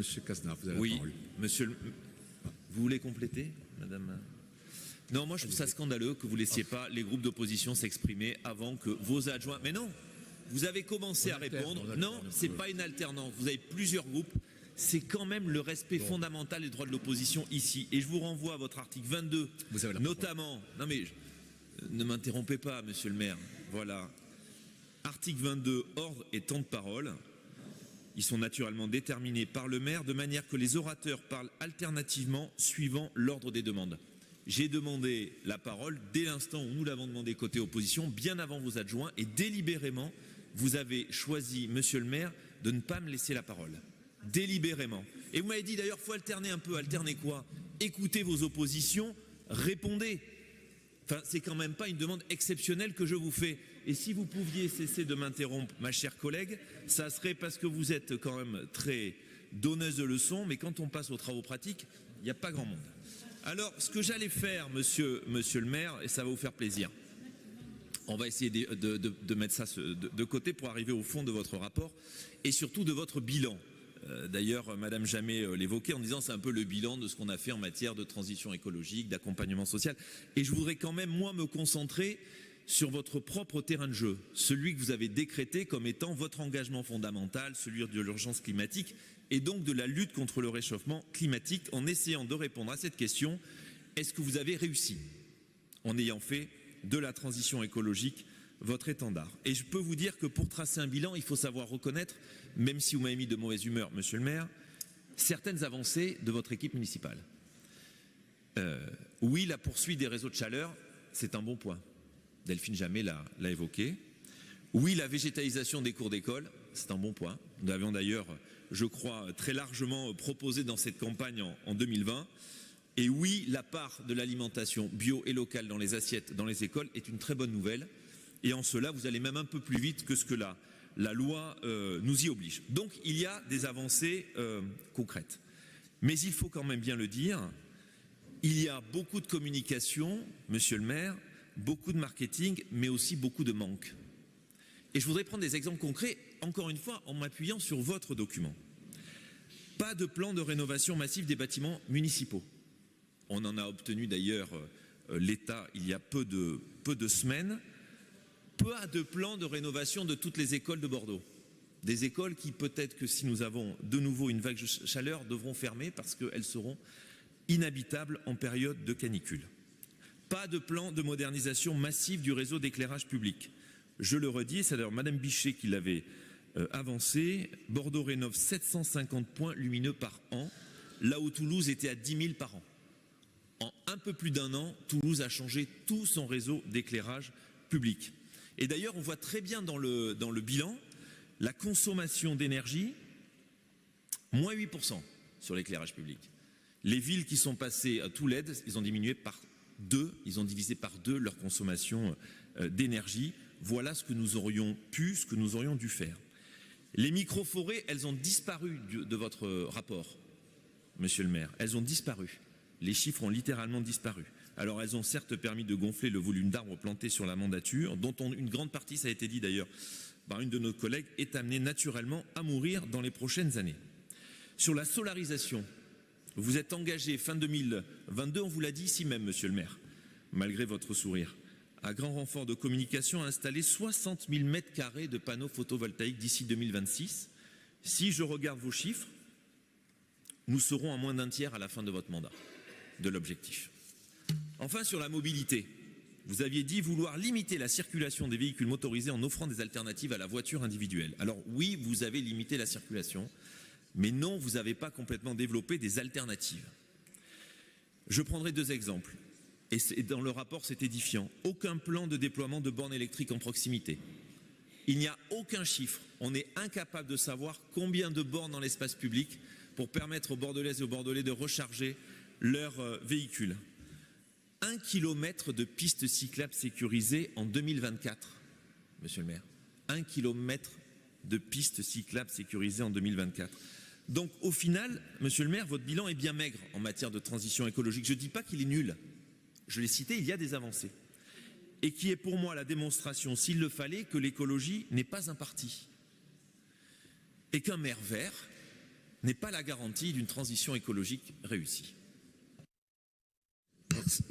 Monsieur Cazenave, vous avez Oui, la parole. monsieur le... Vous voulez compléter, madame? Non, moi je trouve ça scandaleux que vous laissiez pas les groupes d'opposition s'exprimer avant que vos adjoints... Mais non, vous avez commencé à répondre. Non, c'est pas une alternance. Vous avez plusieurs groupes. C'est quand même le respect fondamental des droits de l'opposition ici. Et je vous renvoie à votre article 22, notamment... Non mais, ne m'interrompez pas, monsieur le maire. Voilà. Article 22, ordre et temps de parole. Ils sont naturellement déterminés par le maire de manière que les orateurs parlent alternativement suivant l'ordre des demandes. J'ai demandé la parole dès l'instant où nous l'avons demandé côté opposition, bien avant vos adjoints, et délibérément, vous avez choisi, monsieur le maire, de ne pas me laisser la parole. Délibérément. Et vous m'avez dit d'ailleurs, il faut alterner un peu. Alterner quoi? Écoutez vos oppositions, répondez. Enfin, c'est quand même pas une demande exceptionnelle que je vous fais. Et si vous pouviez cesser de m'interrompre, ma chère collègue, ça serait parce que vous êtes quand même très donneuse de leçons, mais quand on passe aux travaux pratiques, il n'y a pas grand monde. Alors, ce que j'allais faire, monsieur le maire, et ça va vous faire plaisir, on va essayer de mettre ça de côté pour arriver au fond de votre rapport et surtout de votre bilan. D'ailleurs, Madame Jamet l'évoquait en disant c'est un peu le bilan de ce qu'on a fait en matière de transition écologique, d'accompagnement social. Et je voudrais quand même, moi, me concentrer sur votre propre terrain de jeu, celui que vous avez décrété comme étant votre engagement fondamental, celui de l'urgence climatique et donc de la lutte contre le réchauffement climatique, en essayant de répondre à cette question, est-ce que vous avez réussi en ayant fait de la transition écologique votre étendard? Et je peux vous dire que pour tracer un bilan, il faut savoir reconnaître, même si vous m'avez mis de mauvaise humeur, monsieur le maire, certaines avancées de votre équipe municipale. Oui, la poursuite des réseaux de chaleur, c'est un bon point. Delphine Jamet l'a évoqué. Oui, la végétalisation des cours d'école, c'est un bon point. Nous l'avions d'ailleurs, je crois, très largement proposé dans cette campagne en 2020. Et oui, la part de l'alimentation bio et locale dans les assiettes, dans les écoles, est une très bonne nouvelle. Et en cela, vous allez même un peu plus vite que ce que la loi nous y oblige. Donc, il y a des avancées concrètes. Mais il faut quand même bien le dire, il y a beaucoup de communication, monsieur le maire, beaucoup de marketing, mais aussi beaucoup de manque. Et je voudrais prendre des exemples concrets, encore une fois, en m'appuyant sur votre document. Pas de plan de rénovation massive des bâtiments municipaux. On en a obtenu d'ailleurs l'État il y a peu de semaines. Pas de plan de rénovation de toutes les écoles de Bordeaux. Des écoles qui, peut-être que si nous avons de nouveau une vague de chaleur, devront fermer parce qu'elles seront inhabitables en période de canicule. Pas de plan de modernisation massive du réseau d'éclairage public. Je le redis, c'est d'ailleurs Madame Bichet qui l'avait avancé. Bordeaux rénove 750 points lumineux par an, là où Toulouse était à 10 000 par an. En un peu plus d'un an, Toulouse a changé tout son réseau d'éclairage public. Et d'ailleurs, on voit très bien dans le bilan la consommation d'énergie, moins 8% sur l'éclairage public. Les villes qui sont passées à tout LED, ils ont diminué par 2, ils ont divisé par 2 leur consommation d'énergie. Voilà ce que nous aurions pu, ce que nous aurions dû faire. Les micro-forêts, elles ont disparu de votre rapport, monsieur le maire. Elles ont disparu. Les chiffres ont littéralement disparu. Alors elles ont certes permis de gonfler le volume d'arbres plantés sur la mandature, dont une grande partie, ça a été dit d'ailleurs par une de nos collègues, est amenée naturellement à mourir dans les prochaines années. Sur la solarisation, vous êtes engagé fin 2022, on vous l'a dit ici même, monsieur le maire, malgré votre sourire, à grand renfort de communication, à installer 60 000 mètres carrés de panneaux photovoltaïques d'ici 2026. Si je regarde vos chiffres, nous serons à moins d'un tiers à la fin de votre mandat, de l'objectif. Enfin, sur la mobilité, vous aviez dit vouloir limiter la circulation des véhicules motorisés en offrant des alternatives à la voiture individuelle. Alors oui, vous avez limité la circulation, mais non, vous n'avez pas complètement développé des alternatives. Je prendrai 2 exemples. Et dans le rapport, c'est édifiant. Aucun plan de déploiement de bornes électriques en proximité. Il n'y a aucun chiffre. On est incapable de savoir combien de bornes dans l'espace public pour permettre aux Bordelaises et aux Bordelais de recharger leurs véhicules. 1 kilomètre de pistes cyclables sécurisées en 2024, monsieur le maire. 1 kilomètre de pistes cyclables sécurisées en 2024. Donc au final, monsieur le maire, votre bilan est bien maigre en matière de transition écologique. Je ne dis pas qu'il est nul. Je l'ai cité, il y a des avancées. Et qui est pour moi la démonstration, s'il le fallait, que l'écologie n'est pas un parti. Et qu'un maire vert n'est pas la garantie d'une transition écologique réussie. Merci.